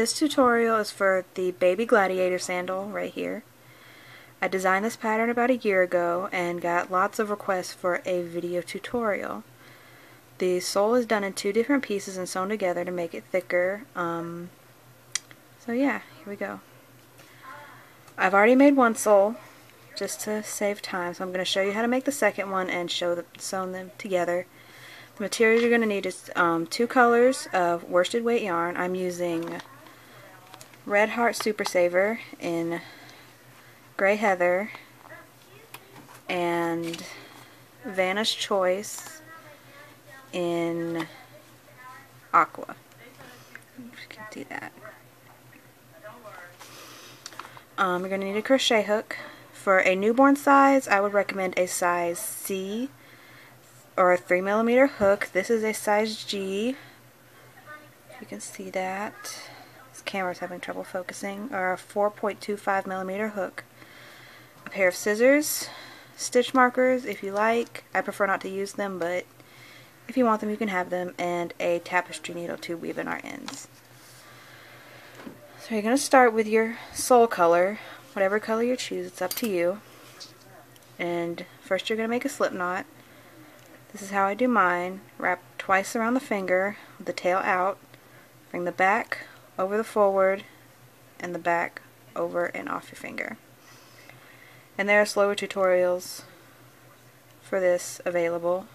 This tutorial is for the baby Gladiator sandal right here. I designed this pattern about a year ago and got lots of requests for a video tutorial. The sole is done in two different pieces and sewn together to make it thicker. So yeah, here we go. I've already made one sole just to save time, so I'm going to show you how to make the second one and sew them together. The materials you're going to need is two colors of worsted weight yarn. I'm using Red Heart Super Saver in Gray Heather and Vanna's Choice in Aqua. You can see that. You're going to need a crochet hook. For a newborn size, I would recommend a size C or a 3mm hook. This is a size G. You can see that. This camera's having trouble focusing. Or a 4.25mm hook. A pair of scissors, stitch markers if you like. I prefer not to use them, but if you want them, you can have them. And a tapestry needle to weave in our ends. So you're going to start with your sole color. Whatever color you choose, it's up to you. And first you're going to make a slip knot. This is how I do mine. Wrap twice around the finger with the tail out. Bring the back over the forward and the back over and off your finger. And there are slower tutorials for this available.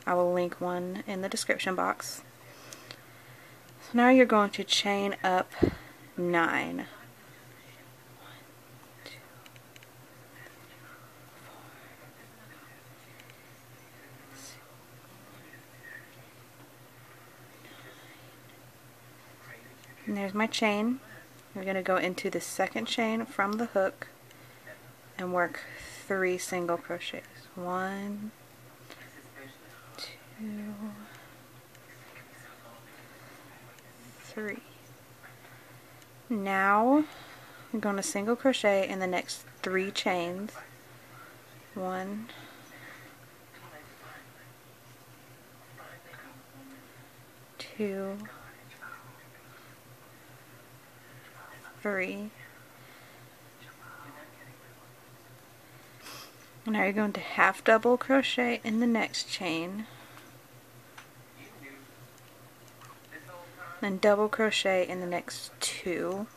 I will link one in the description box. So now you're going to chain up 9. And there's my chain. We're going to go into the second chain from the hook and work 3 single crochets. 1, 2, 3. Now I'm going to single crochet in the next 3 chains. 1, 2, 3. Now you're going to half double crochet in the next chain, then double crochet in the next 2,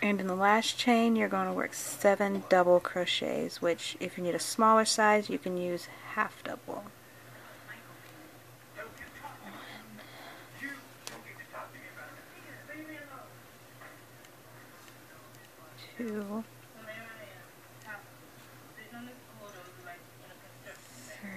and in the last chain you're going to work 7 double crochets, which if you need a smaller size you can use half double. 2, 3,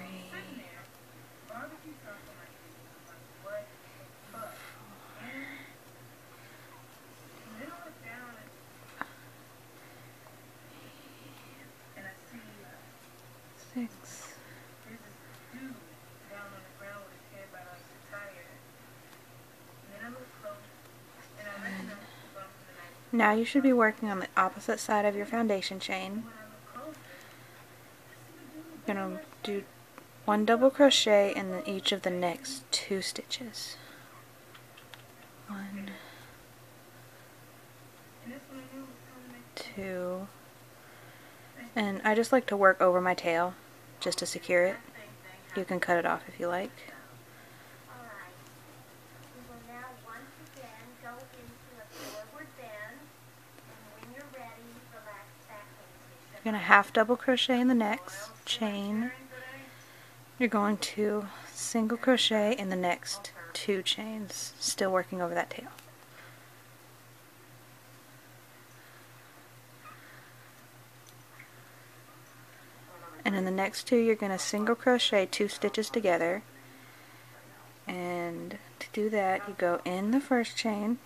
6. Now you should be working on the opposite side of your foundation chain. You're going to do 1 double crochet in each of the next 2 stitches. 1, 2, and I just like to work over my tail just to secure it. You can cut it off if you like. You're going to half double crochet in the next chain. You're going to single crochet in the next 2 chains, still working over that tail. And in the next 2 you're going to single crochet 2 stitches together, and to do that you go in the first chain,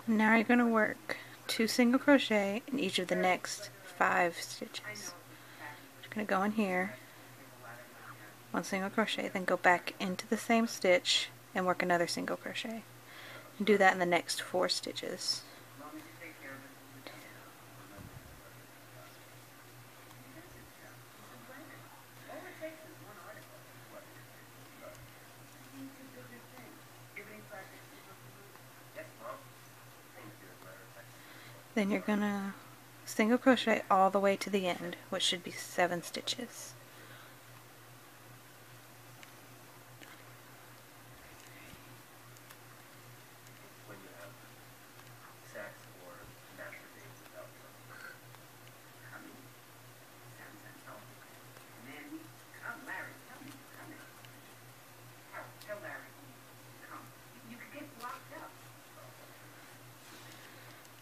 Now you're going to work 2 single crochet in each of the next 5 stitches. You're going to go in here, 1 single crochet, then go back into the same stitch and work another single crochet. And do that in the next 4 stitches. Then you're going to single crochet all the way to the end, which should be 7 stitches.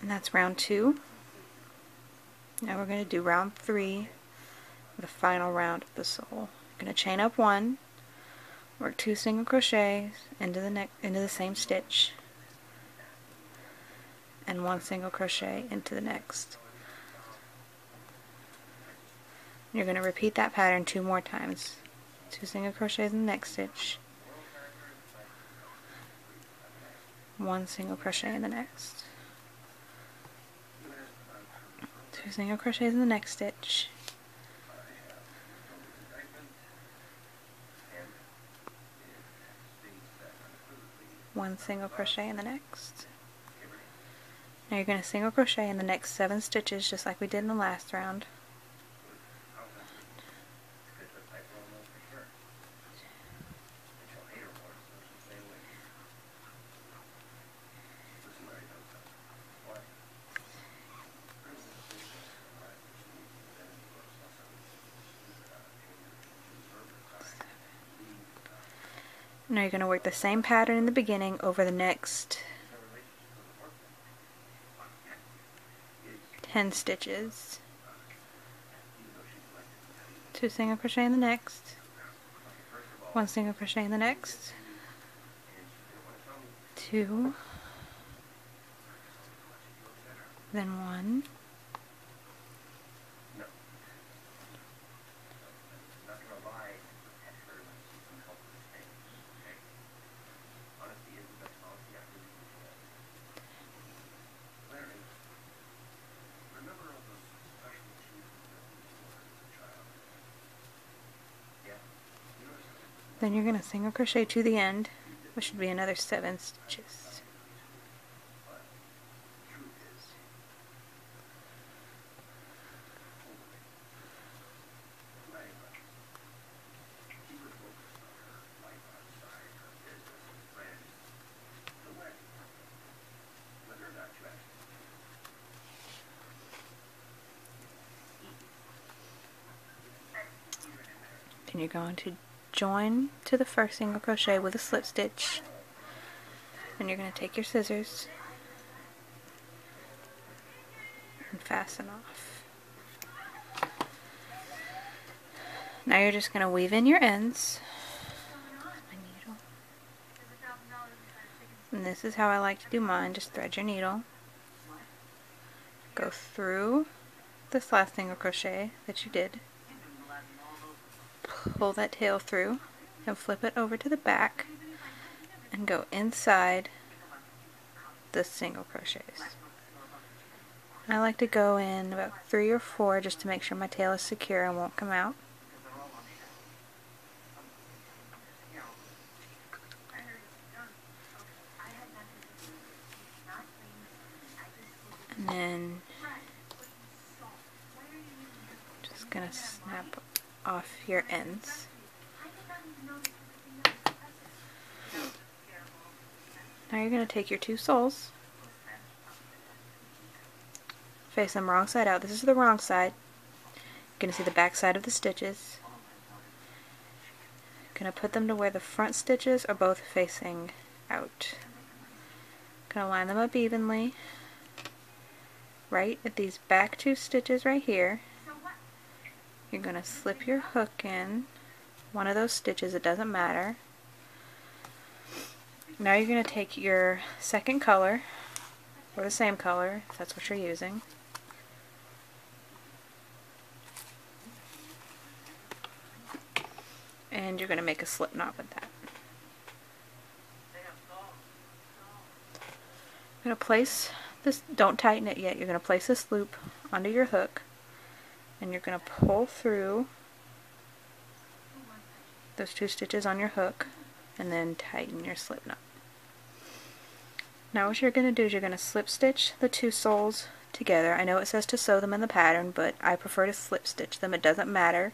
And that's round 2. Now we're going to do round 3, the final round of the sole. You're going to chain up 1, work 2 single crochets into the same stitch, and 1 single crochet into the next. You're going to repeat that pattern 2 more times. 2 single crochets in the next stitch, 1 single crochet in the next. 2 single crochets in the next stitch, 1 single crochet in the next. Now you're going to single crochet in the next 7 stitches just like we did in the last round. Now you're going to work the same pattern in the beginning over the next 10 stitches. 2 single crochet in the next, 1 single crochet in the next, 2, then 1, then you're going to single crochet to the end, which should be another 7 stitches. And you're going to join to the first single crochet with a slip stitch, and you're going to take your scissors and fasten off. Now you're just going to weave in your ends. My needle. And this is how I like to do mine. Just thread your needle, go through this last single crochet that you did, pull that tail through and flip it over to the back and go inside the single crochets. I like to go in about 3 or 4 just to make sure my tail is secure and won't come out. And then just gonna snap off your ends. Now you're going to take your 2 soles, face them wrong side out. This is the wrong side. You're going to see the back side of the stitches. You're going to put them to where the front stitches are both facing out. Going to line them up evenly right at these back 2 stitches right here. You're going to slip your hook in one of those stitches, it doesn't matter. Now you're going to take your second color or the same color if that's what you're using. And you're going to make a slip knot with that. You're going to place this, don't tighten it yet, you're going to place this loop under your hook and you're going to pull through those 2 stitches on your hook and then tighten your slip knot. Now what you're going to do is you're going to slip stitch the 2 soles together. I know it says to sew them in the pattern, but I prefer to slip stitch them. It doesn't matter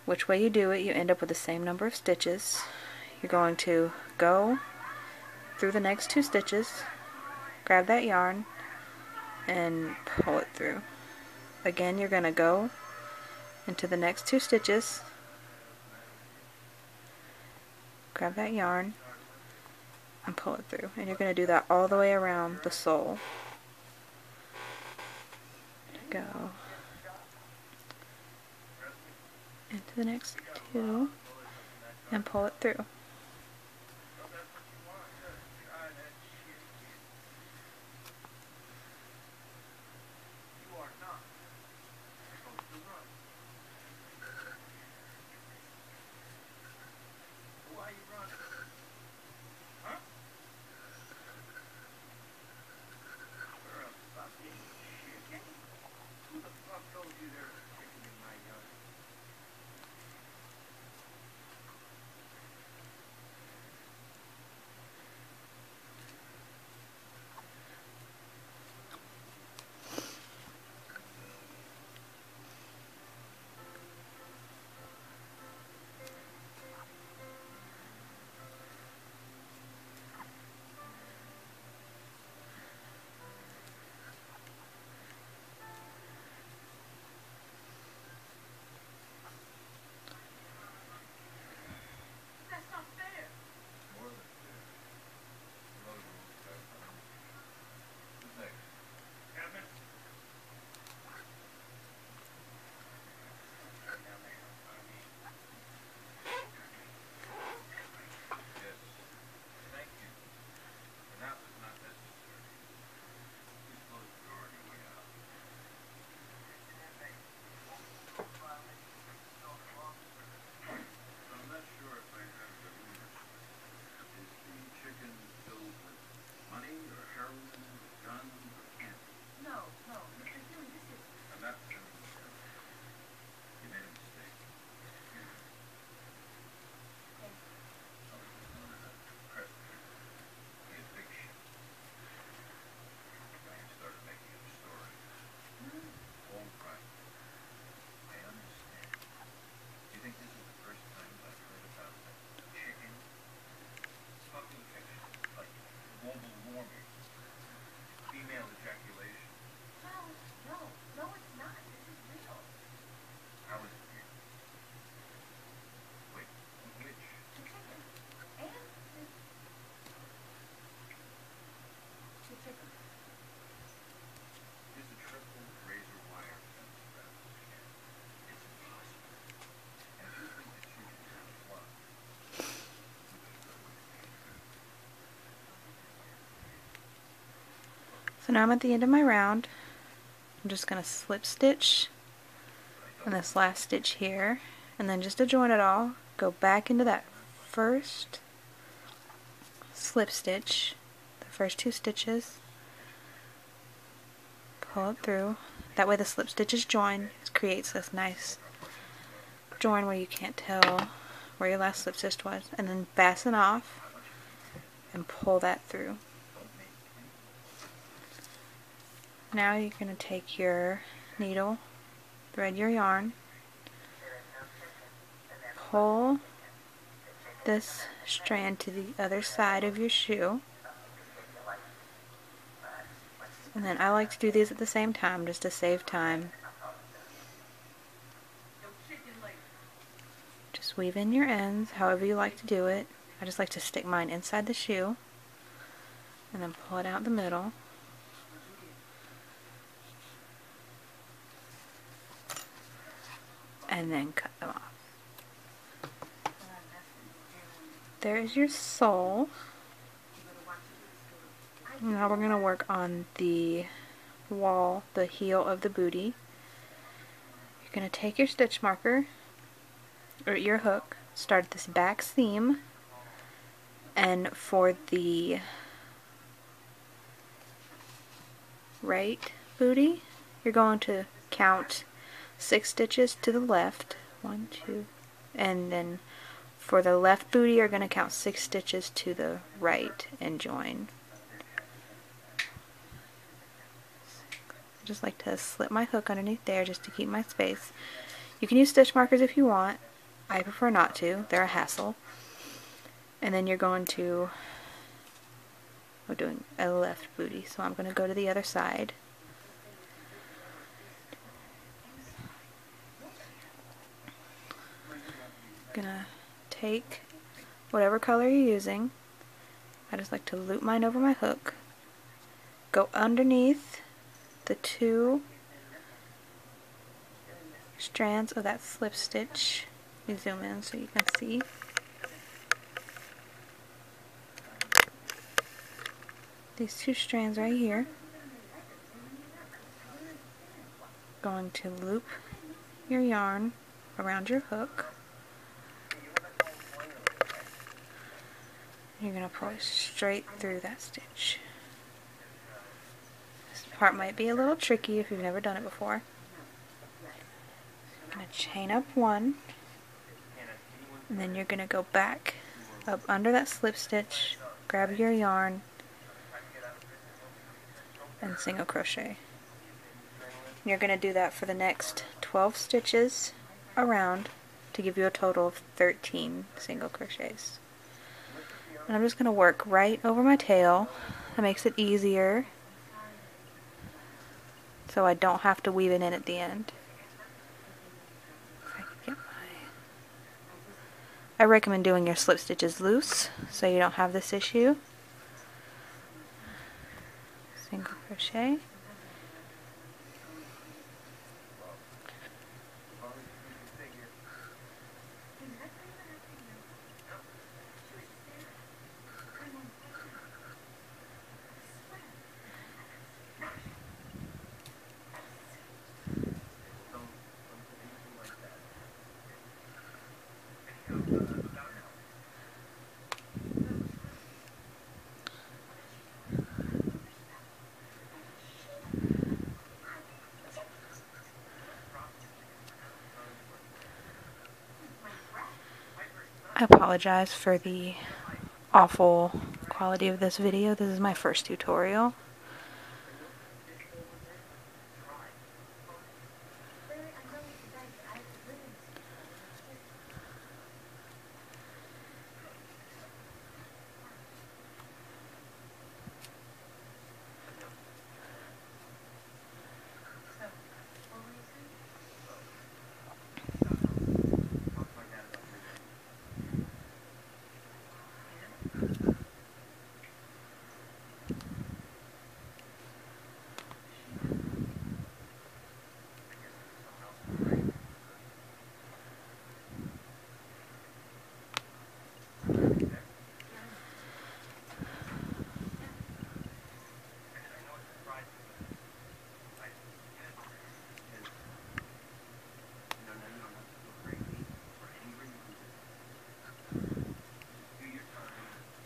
which way you do it, you end up with the same number of stitches. You're going to go through the next 2 stitches, grab that yarn, and pull it through. Again, you're going to go into the next 2 stitches, grab that yarn, and pull it through. And you're going to do that all the way around the sole. Go into the next 2 and pull it through. So now I'm at the end of my round. I'm just going to slip stitch in this last stitch here, and then just to join it all, go back into that first slip stitch, the first 2 stitches, pull it through. That way the slip stitches join. It creates this nice join where you can't tell where your last slip stitch was, and then fasten off and pull that through. Now you're going to take your needle, thread your yarn, pull this strand to the other side of your shoe, and then I like to do these at the same time just to save time. Just weave in your ends however you like to do it. I just like to stick mine inside the shoe and then pull it out the middle. And then cut them off. There is your sole. Now we're going to work on the wall, the heel of the bootie. You're going to take your stitch marker, or your hook, start this back seam, and for the right bootie, you're going to count 6 stitches to the left, 1, 2, and then for the left bootie, you're going to count 6 stitches to the right and join. I just like to slip my hook underneath there just to keep my space. You can use stitch markers if you want. I prefer not to. They're a hassle. And then you're going to, we're doing a left bootie, so I'm going to go to the other side. Gonna take whatever color you're using. I just like to loop mine over my hook, go underneath the 2 strands of that slip stitch. Let me zoom in so you can see. These 2 strands right here. Going to loop your yarn around your hook. You're going to pull it straight through that stitch. This part might be a little tricky if you've never done it before. You're going to chain up 1, and then you're going to go back up under that slip stitch, grab your yarn, and single crochet. You're going to do that for the next 12 stitches around to give you a total of 13 single crochets. And I'm just going to work right over my tail. That makes it easier so I don't have to weave it in at the end. If I can get I recommend doing your slip stitches loose so you don't have this issue. Single crochet. I apologize for the awful quality of this video. This is my first tutorial.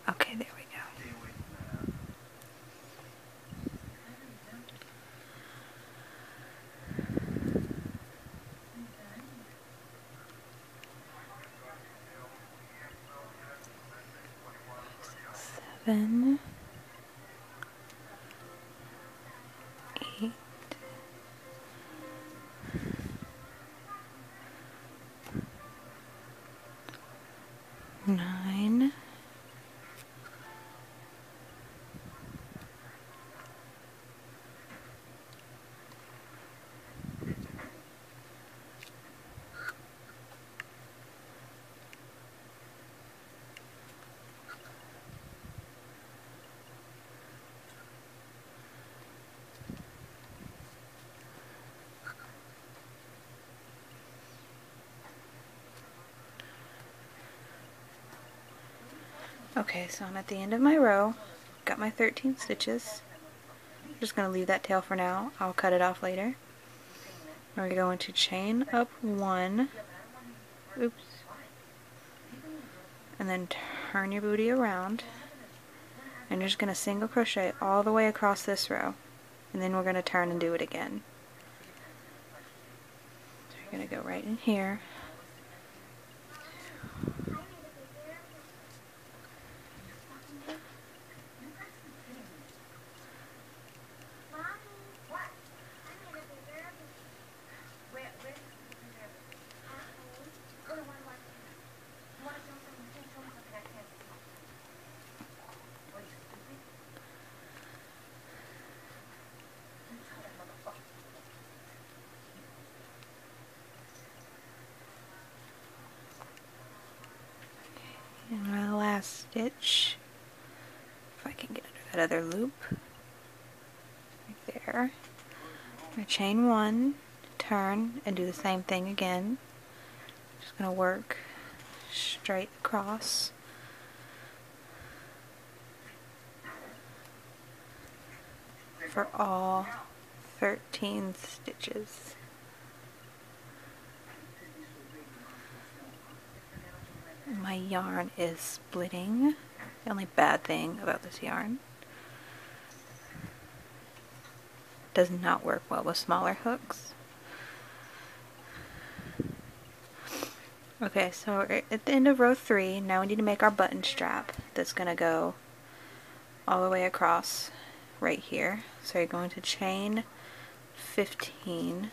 Okay, there we go. Seven, 8, 9, 10. Okay, so I'm at the end of my row. got my 13 stitches. I'm just going to leave that tail for now. I'll cut it off later. We're going to chain up 1, oops, and then turn your booty around, and you're just going to single crochet all the way across this row, and then we're going to turn and do it again. So you're going to go right in here. And my last stitch, if I can get under that other loop, right there. I chain 1, turn, and do the same thing again. Just going to work straight across. For all 13 stitches. My yarn is splitting. The only bad thing about this yarn, does not work well with smaller hooks. Okay, so we're at the end of row 3. Now we need to make our button strap that's going to go all the way across right here. So you're going to chain 15.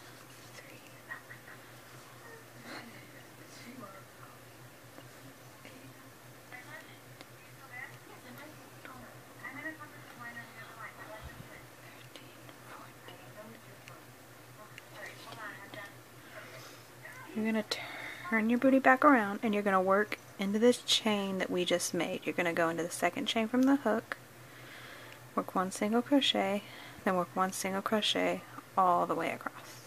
You're going to turn your booty back around, and you're going to work into this chain that we just made. You're going to go into the second chain from the hook, work 1 single crochet, then work 1 single crochet all the way across.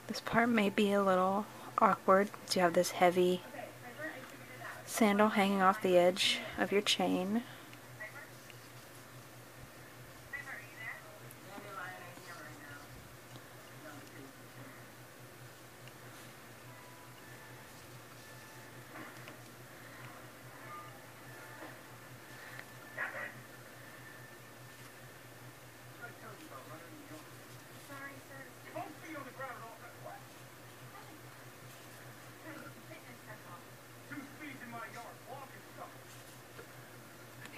This part may be a little awkward because you have this heavy sandal hanging off the edge of your chain.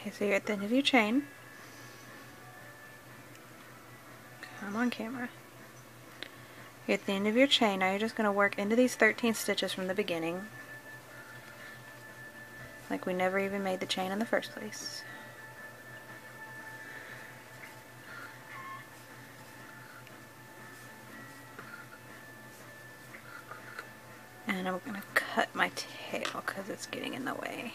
Okay, so you're at the end of your chain. Come on, camera. You're at the end of your chain. Now you're just going to work into these 13 stitches from the beginning, like we never even made the chain in the first place. And I'm going to cut my tail because it's getting in the way.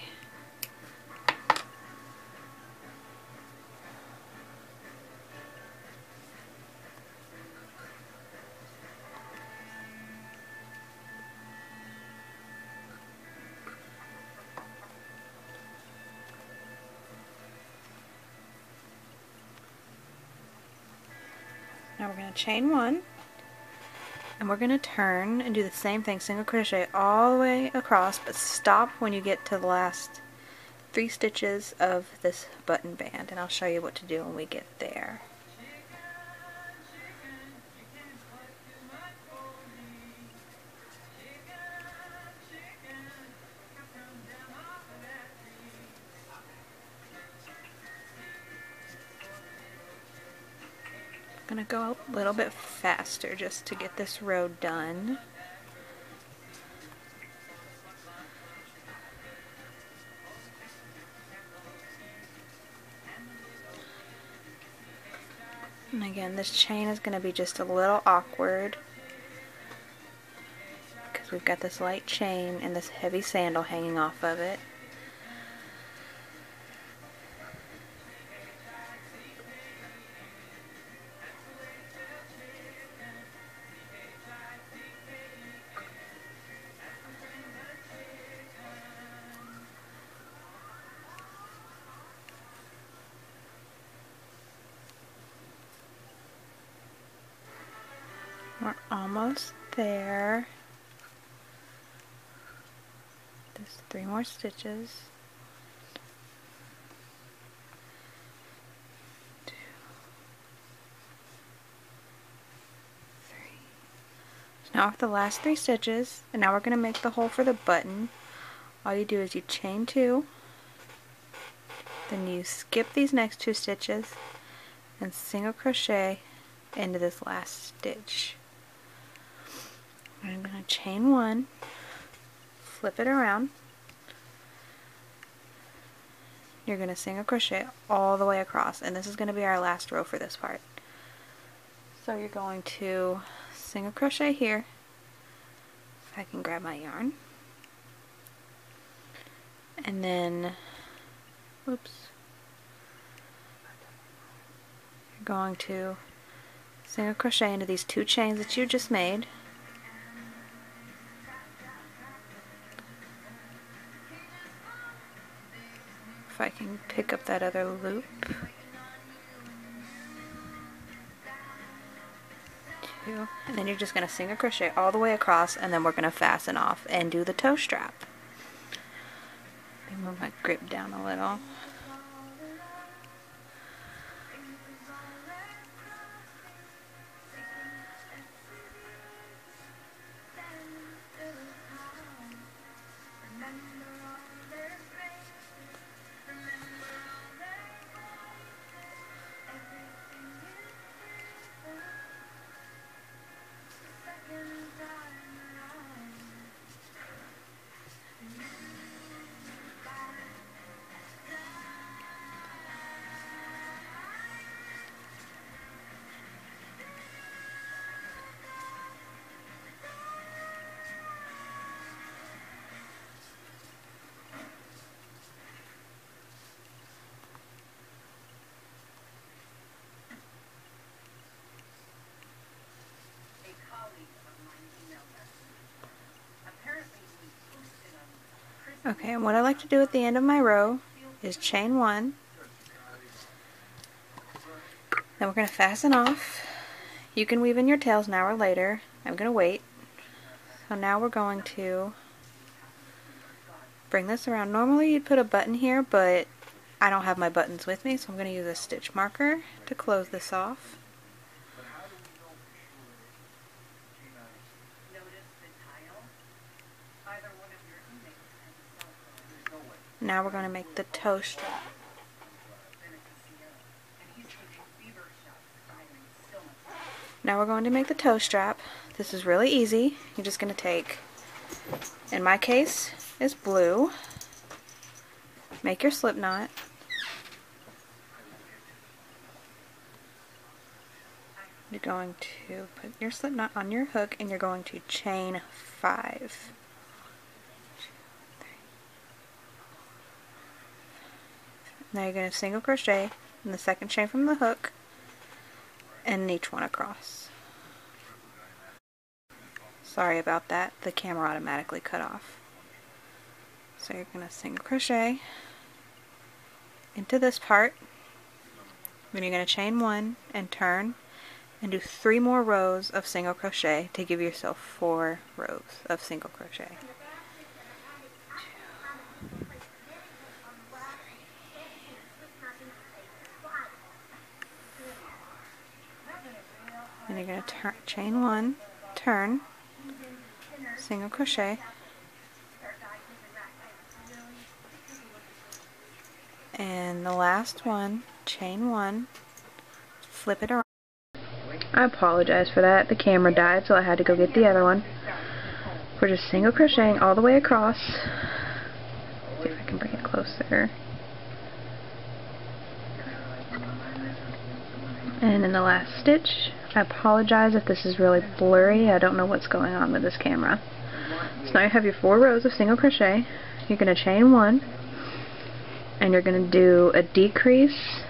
Now we're going to chain 1, and we're going to turn and do the same thing, single crochet all the way across, but stop when you get to the last 3 stitches of this button band, and I'll show you what to do when we get there. I'm going to go a little bit faster just to get this row done. And again, this chain is going to be just a little awkward because we've got this light chain and this heavy sandal hanging off of it. We're almost there. There's 3 more stitches. 2, 3. So now with the last 3 stitches, and now we're going to make the hole for the button. All you do is you chain 2, then you skip these next 2 stitches and single crochet into this last stitch. I'm going to chain 1, flip it around. You're going to single crochet all the way across, and this is going to be our last row for this part. So you're going to single crochet here. If I can grab my yarn. And then, whoops, you're going to single crochet into these 2 chains that you just made. If I can pick up that other loop. 2, and then you're just going to single crochet all the way across, and then we're going to fasten off and do the toe strap. Let me move my grip down a little. Okay, and what I like to do at the end of my row is chain 1. Then we're going to fasten off. You can weave in your tails now or later. I'm going to wait. So now we're going to bring this around. Normally you'd put a button here, but I don't have my buttons with me, so I'm going to use a stitch marker to close this off. Now we're going to make the toe strap. Now we're going to make the toe strap. This is really easy. You're just going to take, in my case, is blue. Make your slip knot. You're going to put your slip knot on your hook, and you're going to chain 5. Now you're going to single crochet in the second chain from the hook and each one across. Sorry about that, the camera automatically cut off. So you're going to single crochet into this part, then you're going to chain 1 and turn and do 3 more rows of single crochet to give yourself 4 rows of single crochet. And you're going to chain 1, turn, single crochet, and the last one, chain 1, flip it around. I apologize for that, the camera died, so I had to go get the other one. We're just single crocheting all the way across. See if I can bring it closer. And in the last stitch, I apologize if this is really blurry. I don't know what's going on with this camera. So now you have your 4 rows of single crochet. You're going to chain 1, and you're going to do a decrease.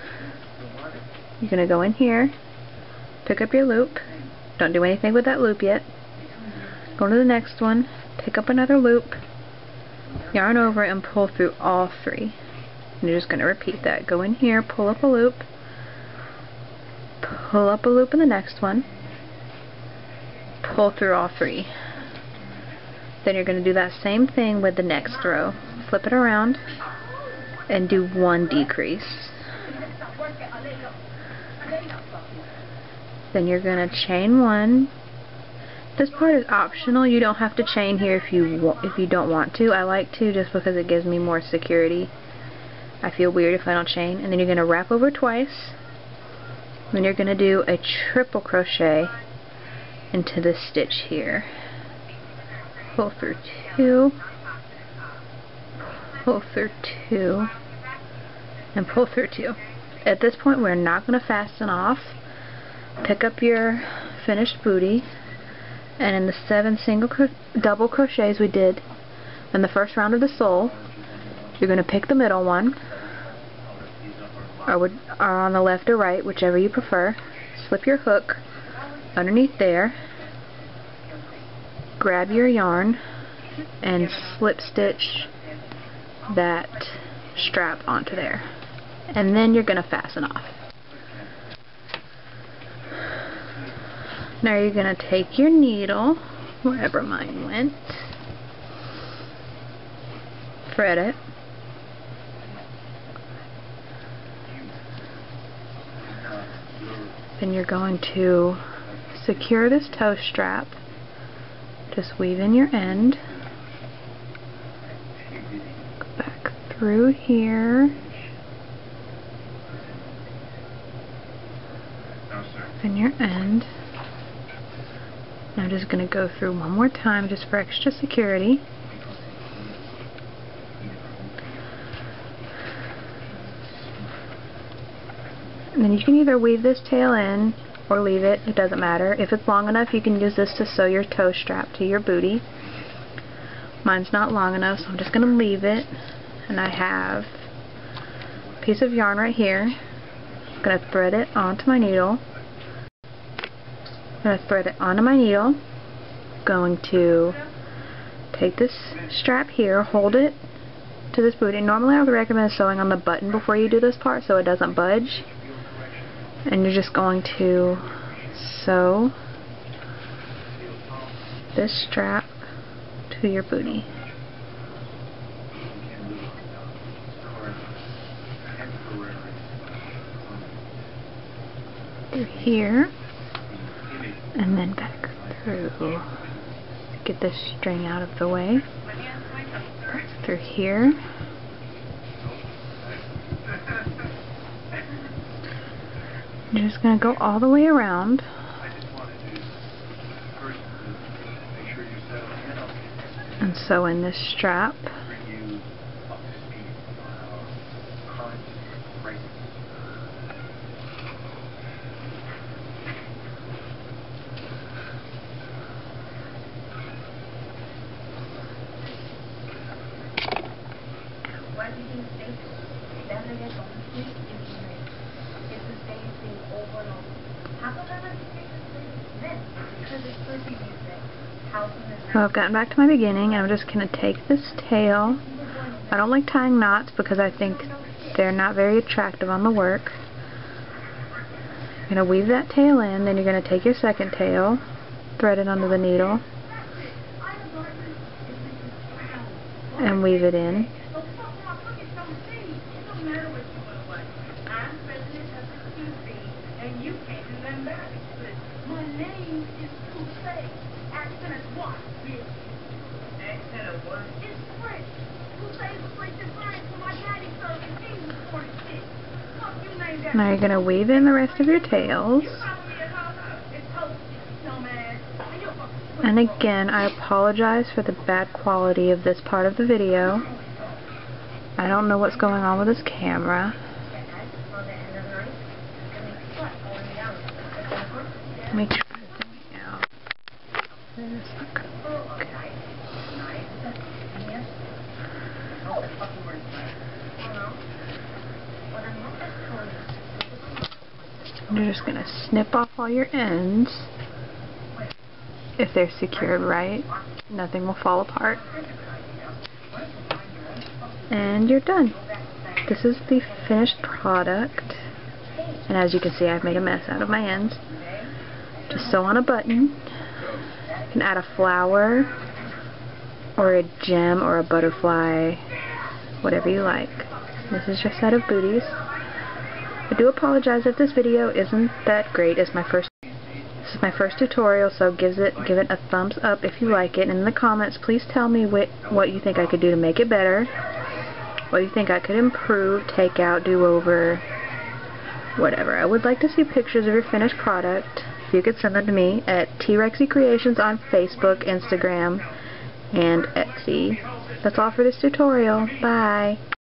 You're going to go in here, pick up your loop. Don't do anything with that loop yet. Go to the next one, pick up another loop, yarn over and pull through all 3. And you're just going to repeat that. Go in here, pull up a loop in the next one, pull through all 3. Then you're going to do that same thing with the next row. Flip it around and do 1 decrease. Then you're going to chain 1. This part is optional. You don't have to chain here if you don't want to. I like to just because it gives me more security. I feel weird if I don't chain. And then you're going to wrap over twice. Then you're going to do a triple crochet into this stitch here. Pull through 2, pull through 2, and pull through 2. At this point we're not going to fasten off. Pick up your finished booty, and in the 7 double crochets we did in the first round of the sole, you're going to pick the middle one, or on the left or right, whichever you prefer. Slip your hook underneath there, grab your yarn, and slip stitch that strap onto there. And then you're going to fasten off. Now you're going to take your needle, wherever mine went, thread it, then you're going to secure this toe strap. Just weave in your end, go back through here, in your end. Now I'm just going to go through one more time just for extra security. And then you can either weave this tail in or leave it, it doesn't matter. If it's long enough, you can use this to sew your toe strap to your booty. Mine's not long enough, so I'm just going to leave it. And I have a piece of yarn right here. I'm going to thread it onto my needle. I'm going to thread it onto my needle. Going to take this strap here, hold it to this booty. Normally I would recommend sewing on the button before you do this part so it doesn't budge. And you're just going to sew this strap to your booty. Through here, and then back through. Get this string out of the way. Back through here. You're just going to go all the way around. And sew in this strap. So I've gotten back to my beginning, and I'm just going to take this tail. I don't like tying knots because I think they're not very attractive on the work. You're going to weave that tail in, then you're going to take your second tail, thread it under the needle, and weave it in. Now you're going to weave in the rest of your tails. And again, I apologize for the bad quality of this part of the video. I don't know what's going on with this camera. Let me try this out. There's not going to work. You're just going to snip off all your ends. If they're secured right, nothing will fall apart. And you're done. This is the finished product. And as you can see, I've made a mess out of my ends. Just sew on a button. You can add a flower or a gem or a butterfly, whatever you like. This is your set of booties. I do apologize if this video isn't that great. This is my first tutorial, so give it a thumbs up if you like it. And in the comments, please tell me what you think I could do to make it better, what you think I could improve, take out, do over, whatever. I would like to see pictures of your finished product. If you could send them to me at T-Rexy Creations on Facebook, Instagram, and Etsy. That's all for this tutorial. Bye!